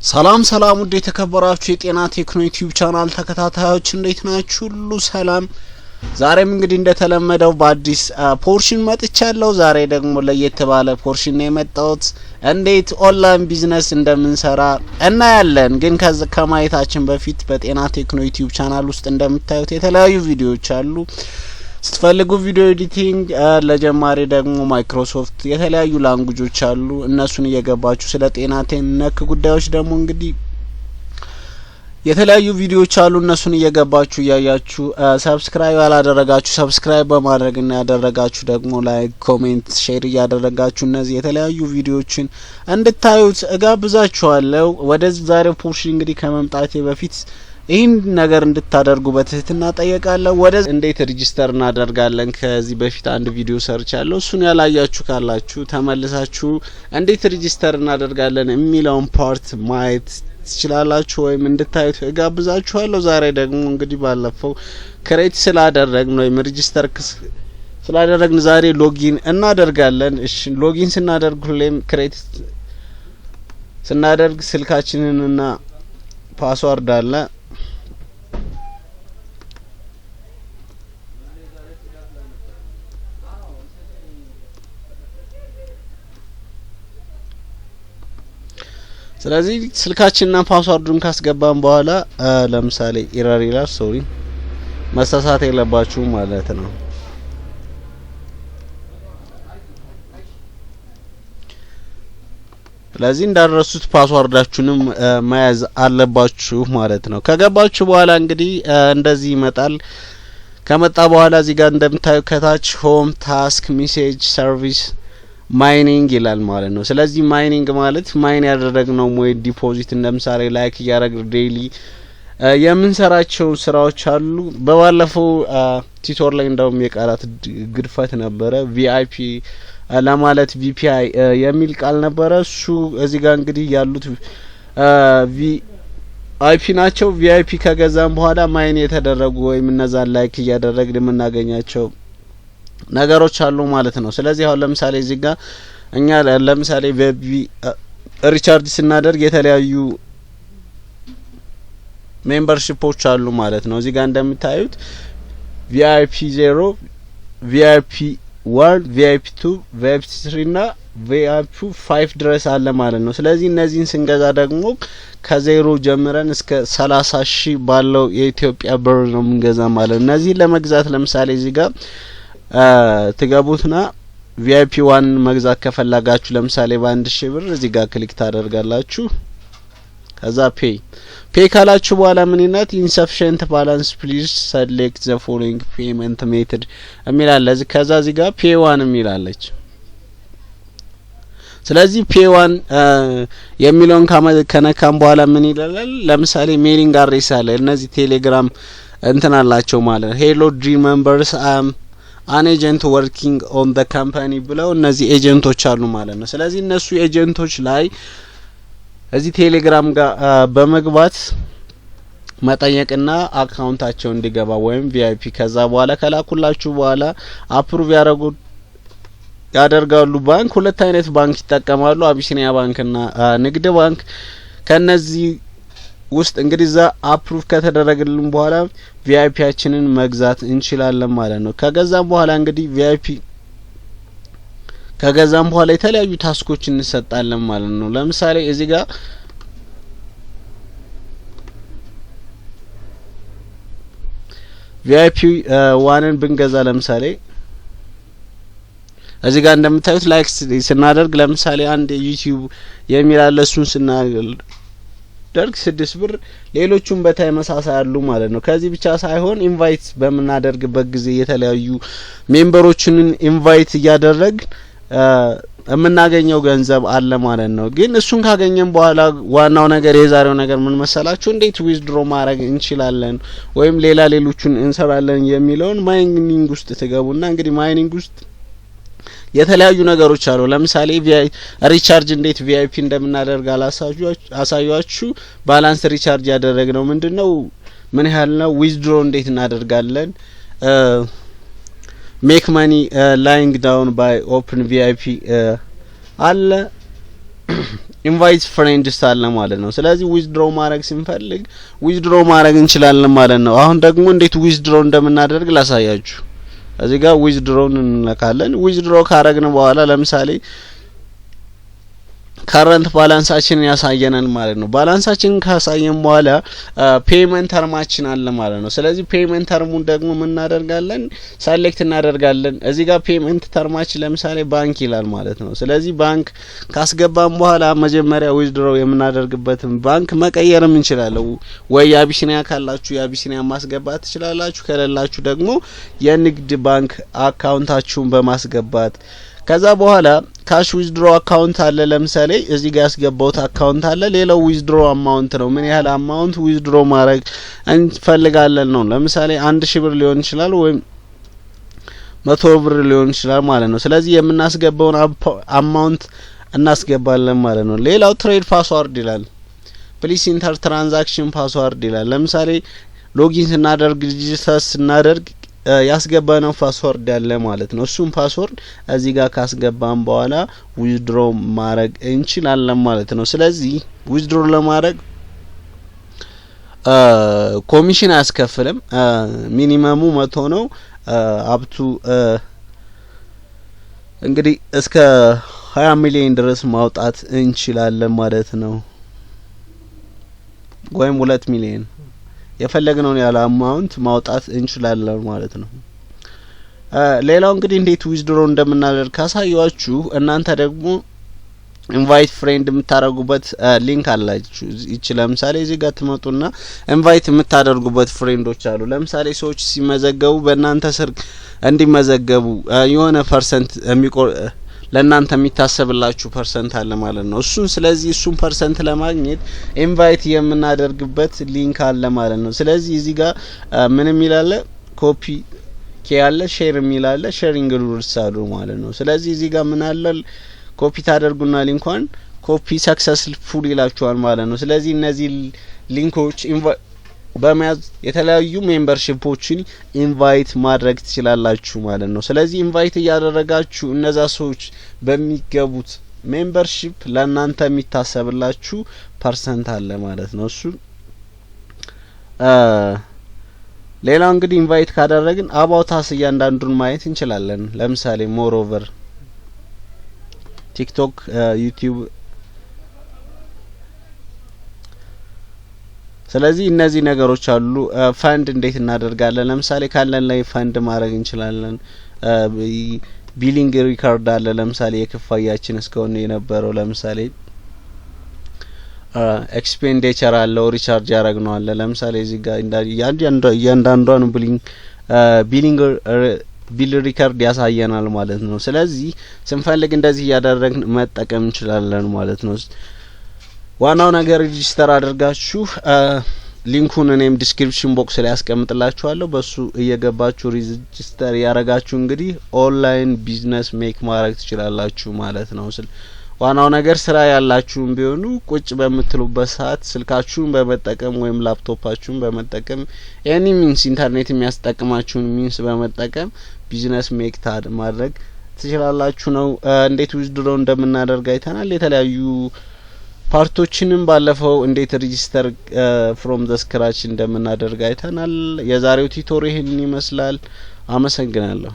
ሰላም ውድ የተከበራችሁ የጤና ቴክኖ ዩቲዩብ ቻናል ተከታታዮች እንዴት ናችሁ? ሁሉ ሰላም። ዛሬም እንግዲህ እንደተለመደው በአዲስ ፖርሽን መጥቻለሁ። ዛሬ ደግሞ ለየት ባለ ፖርሽን ነው የመጣሁት። እንዴት ኦንላይን ቢዝነስ እንደምንሰራ እናያለን። ግን ከማየታችን በፊት በጤና ቴክኖ ዩቲዩብ ቻናል ውስጥ እንደምታዩት የተለያዩ ቪዲዮዎች አሉ። ስትፈልጉ ቪዲዮ ኤዲቲንግ ለጀማሪ ደግሞ ማይክሮሶፍት የተለያዩ ላንጉጆች አሉ። እነሱን እየገባችሁ ስለ ጤና ነክ ጉዳዮች ደግሞ እንግዲህ የተለያዩ ቪዲዮዎች አሉ። እነሱን እየገባችሁ ያያችሁ ሰብስክራይብ ያላደረጋችሁ ሰብስክራይብ በማድረግና ያደረጋችሁ ደግሞ ላይክ፣ ኮሜንት፣ ሼር እያደረጋችሁ እነዚህ የተለያዩ ቪዲዮዎችን እንድታዩት እጋብዛችኋለሁ። ወደ ዛሬው ፖርሽን እንግዲህ ከመምጣቴ በፊት ይህን ነገር እንድታደርጉ በትህትና ጠይቃለሁ። ወደ እንዴት ሬጂስተር እናደርጋለን ከዚህ በፊት አንድ ቪዲዮ ሰርቻለሁ። እሱን ያላያችሁ ካላችሁ ተመልሳችሁ እንዴት ሬጂስተር እናደርጋለን የሚለውን ፓርት ማየት ትችላላችሁ ወይም እንድታዩት እጋብዛችኋለሁ። ዛሬ ደግሞ እንግዲህ ባለፈው ክሬት ስላደረግን ወይም ሬጂስተር ስላደረግን ዛሬ ሎጊን እናደርጋለን። እሺ ሎጊን ስናደርግ ሁሌም ክሬት ስናደርግ ስልካችንንና ፓስወርድ አለ ስለዚህ ስልካችንና ፓስወርዱን ካስገባን በኋላ ለምሳሌ ኢረር ይላል። ሶሪ መሳሳት የለባችሁ ማለት ነው። ስለዚህ እንዳደረሱት ፓስወርዳችሁንም መያዝ አለባችሁ ማለት ነው። ከገባችሁ በኋላ እንግዲህ እንደዚህ ይመጣል። ከመጣ በኋላ እዚህ ጋር እንደምታዩ ከታች ሆም፣ ታስክ፣ ሜሴጅ፣ ሰርቪስ፣ ማይኒንግ ይላል ማለት ነው። ስለዚህ ማይኒንግ ማለት ማይን ያደረግነው ሞይ ዲፖዚት እንደምሳሌ ላይክ ያደረግ ዴይሊ የምንሰራቸው ስራዎች አሉ። በባለፈው ቲቶር ላይ እንደውም የቃላት ግድፈት ነበረ። ቪአይፒ ለማለት ቪፒአይ የሚል ቃል ነበረ። እሱ እዚህ ጋር እንግዲህ ያሉት ቪአይፒ ናቸው። ቪአይፒ ከገዛም በኋላ ማይን የተደረጉ ወይም እነዛን ላይክ እያደረግን የምናገኛቸው ነገሮች አሉ ማለት ነው። ስለዚህ አሁን ለምሳሌ እዚህ ጋር እኛ ለምሳሌ ሪቻርጅ ስናደርግ የተለያዩ ሜምበርሺፖች አሉ ማለት ነው። እዚህ ጋር እንደምታዩት ቪአይፒ 0፣ ቪአይፒ 1፣ ቪአይፒ 2፣ ቪአይፒ 3 እና ቪአይፒ 5 ድረስ አለ ማለት ነው። ስለዚህ እነዚህን ስንገዛ ደግሞ ከዜሮ ጀምረን እስከ 30,000 ባለው የኢትዮጵያ ብር ነው የምንገዛ ማለት ነው። እነዚህን ለመግዛት ለምሳሌ እዚህ ጋር ትገቡትና ቪአይፒ 1 መግዛት ከፈለጋችሁ ለምሳሌ በ1000 ብር እዚህ ጋር ክሊክ ታደርጋላችሁ። ከዛ ፔይ ካላችሁ በኋላ ምን ይናት ኢንሰፊሽንት ባላንስ ፕሊዝ ሰሌክት ዘ ፎሎዊንግ ፔመንት ሜተድ የሚላል። ከዛ እዚህ ጋር ፔይ 1 የሚላለች። ስለዚህ ፔይ 1 የሚለውን ከነካም በኋላ ምን ይላል? ለምሳሌ ሜሊንግ አድሬስ አለ። እነዚህ ቴሌግራም እንትን አላቸው ማለት ሄሎ ድሪም ሜምበርስ አን ኤጀንት ወርኪንግ ኦን ዘ ካምፓኒ ብለው እነዚህ ኤጀንቶች አሉ ማለት ነው። ስለዚህ እነሱ ኤጀንቶች ላይ እዚህ ቴሌግራም ጋር በመግባት መጠየቅና አካውንታቸው እንዲገባ ወይም ቪአይፒ ከዛ በኋላ ከላኩላችሁ በኋላ አፕሩቭ ያደርጋሉ። ባንክ ሁለት አይነት ባንክ ይጠቀማሉ፣ አቢሲኒያ ባንክና ንግድ ባንክ። ከነዚህ ውስጥ እንግዲህ ዛ አፕሩቭ ከተደረገልን በኋላ ቪአይፒያችንን መግዛት እንችላለን ማለት ነው። ከገዛም በኋላ እንግዲህ ቪአይፒ ከገዛም በኋላ የተለያዩ ታስኮች እንሰጣለን ማለት ነው። ለምሳሌ እዚህ ጋር ቪአይፒ 1ን ብንገዛ ለምሳሌ እዚህ ጋር እንደምታዩት ላይክ ስናደርግ ለምሳሌ አንድ ዩቲዩብ የሚላል እሱን ስናደርግ 6 ብር ሌሎቹም በተመሳሳይ አሉ ማለት ነው። ከዚህ ብቻ ሳይሆን ኢንቫይት በመናደርግበት ጊዜ የተለያዩ ሜምበሮችን ኢንቫይት እያደረግ የምናገኘው ገንዘብ አለ ማለት ነው። ግን እሱን ካገኘን በኋላ ዋናው ነገር የዛሬው ነገር ምን መሰላችሁ? እንዴት ዊዝድሮ ማድረግ እንችላለን ወይም ሌሎቹን እንሰራለን የሚለውን ማይኒንግ ውስጥ ትገቡና እንግዲህ ማይኒንግ ውስጥ የተለያዩ ነገሮች አሉ። ለምሳሌ ሪቻርጅ እንዴት ቪአይፒ እንደምናደርግ አሳያችሁ። ባላንስ ሪቻርጅ ያደረግነው ምንድነው? ምን ያህል ነው? ዊዝድሮ እንዴት እናደርጋለን? ሜክ ማኒ ላይንግ ዳውን ባይ ኦፕን ቪአይፒ አለ። ኢንቫይት ፍሬንድስ አለ ማለት ነው። ስለዚህ ዊዝድሮ ማድረግ ስንፈልግ ዊዝድሮ ማድረግ እንችላለን ማለት ነው። አሁን ደግሞ እንዴት ዊዝድሮ እንደምናደርግ ላሳያችሁ። እዚህ ጋር ዊዝድሮን እንነካለን። ዊዝድሮ ካረግን በኋላ ለምሳሌ ካረንት ባላንሳችንን ያሳየናል ማለት ነው። ባላንሳችንን ካሳየን በኋላ ፔመንት ተርማችን አለ ማለት ነው። ስለዚህ ፔመንት ተርሙን ደግሞ ምን እናደርጋለን? ሰሌክት እናደርጋለን። እዚህ ጋር ፔመንት ተርማችን ለምሳሌ ባንክ ይላል ማለት ነው። ስለዚህ ባንክ ካስገባን በኋላ መጀመሪያ ዊዝድሮ የምናደርግበትን ባንክ መቀየርም እንችላለን። ወይ የአቢሲኒያ ካላችሁ የአቢሲኒያ ማስገባት ትችላላችሁ። ከሌላችሁ ደግሞ የንግድ ባንክ አካውንታችሁን በማስገባት ከዛ በኋላ ካሽ ዊዝድሮ አካውንት አለ። ለምሳሌ እዚህ ጋር ያስገባውት አካውንት አለ። ሌላው ዊዝድሮ አማውንት ነው። ምን ያህል አማውንት ዊዝድሮ ማድረግ እንፈልጋለን ነው። ለምሳሌ 1000 ብር ሊሆን ይችላል ወይም 100 ብር ሊሆን ይችላል ማለት ነው። ስለዚህ የምናስገባውን አማውንት እናስገባለን ማለት ነው። ሌላው ትሬድ ፓስዋርድ ይላል። ፕሊስ ኢንተር ትራንዛክሽን ፓስዋርድ ይላል። ለምሳሌ ሎጊን ስናደርግ ሬጂስተር ስናደርግ ያስገባነው ፓስወርድ ያለ ማለት ነው። እሱም ፓስወርድ እዚህ ጋር ካስገባን በኋላ ዊዝድሮ ማድረግ እንችላለን ማለት ነው። ስለዚህ ዊዝድሮ ለማድረግ ኮሚሽን አያስከፍልም። ሚኒመሙ 100 ነው። አፕቱ እንግዲህ እስከ 20 ሚሊዮን ድረስ ማውጣት እንችላለን ማለት ነው። ወይም 2 ሚሊዮን የፈለግነውን ያለ አማውንት ማውጣት እንችላለን ማለት ነው። ሌላው እንግዲህ እንዴት ዊዝድሮ እንደምናደርግ ካሳያችሁ እናንተ ደግሞ ኢንቫይት ፍሬንድ የምታደርጉበት ሊንክ አላችሁ። እቺ ለምሳሌ እዚህ ጋር ትመጡና ኢንቫይት የምታደርጉበት ፍሬንዶች አሉ። ለምሳሌ ሰዎች ሲመዘገቡ በእናንተ ስር እንዲመዘገቡ የሆነ ፐርሰንት ለእናንተ የሚታሰብላችሁ ፐርሰንት አለ ማለት ነው። ስለዚህ እሱን ፐርሰንት ለማግኘት ኢንቫይት የምናደርግበት ሊንክ አለ ማለት ነው። ስለዚህ እዚህ ጋር ምን የሚላለ ኮፒ ያለ ሼር የሚላለ ሼሪንግ ሩልስ አሉ ማለት ነው። ስለዚህ እዚህ ጋር ምን አለ ኮፒ ታደርጉና ሊንኳን ኮፒ ሰክሰስፉል ይላችኋል ማለት ነው። ስለዚህ እነዚህ ሊንኮች በመያዝ የተለያዩ ሜምበርሺፖችን ኢንቫይት ማድረግ ትችላላችሁ ማለት ነው። ስለዚህ ኢንቫይት እያደረጋችሁ እነዛ ሰዎች በሚገቡት ሜምበርሺፕ ለእናንተ የሚታሰብላችሁ ፐርሰንት አለ ማለት ነው። ሌላው እንግዲህ ኢንቫይት ካደረግን አባውታስ እያንዳንዱን ማየት እንችላለን። ለምሳሌ ሞር ኦቨር ቲክቶክ፣ ዩቲዩብ። ስለዚህ እነዚህ ነገሮች አሉ። ፈንድ እንዴት እናደርጋለን? ለምሳሌ ካለን ላይ ፈንድ ማድረግ እንችላለን። ቢሊንግ ሪካርድ አለ። ለምሳሌ የክፍያችን እስካሁን የነበረው ለምሳሌ ኤክስፔንዲቸር አለው፣ ሪቻርጅ ያደረግነው አለ። ለምሳሌ እዚህ ጋር እያንዳንዷን ቢል ሪካርድ ያሳየናል ማለት ነው። ስለዚህ ስንፈልግ እንደዚህ እያደረግን መጠቀም እንችላለን ማለት ነው። ዋናው ነገር ሬጂስተር አድርጋችሁ ሊንኩን እኔም ዲስክሪፕሽን ቦክስ ላይ ያስቀምጥላችኋለሁ። በሱ እየገባችሁ ሬጂስተር ያረጋችሁ እንግዲህ ኦንላይን ቢዝነስ ሜክ ማድረግ ትችላላችሁ ማለት ነው። ዋናው ነገር ስራ ያላችሁም ቢሆኑ ቁጭ በምትሉበት ሰዓት ስልካችሁን በመጠቀም ወይም ላፕቶፓችሁን በመጠቀም ኤኒ ሚንስ ኢንተርኔት የሚያስጠቅማችሁን ሚንስ በመጠቀም ቢዝነስ ሜክ ማድረግ ትችላላችሁ ነው። እንዴት ዊዝድሮ እንደምናደርግ አይተናል። የተለያዩ ፓርቶችንም ባለፈው እንዴት ሬጂስተር ፍሮም ዘ ስክራች እንደምናደርግ አይተናል። የዛሬው ቲቶር ይሄን ይመስላል። አመሰግናለሁ።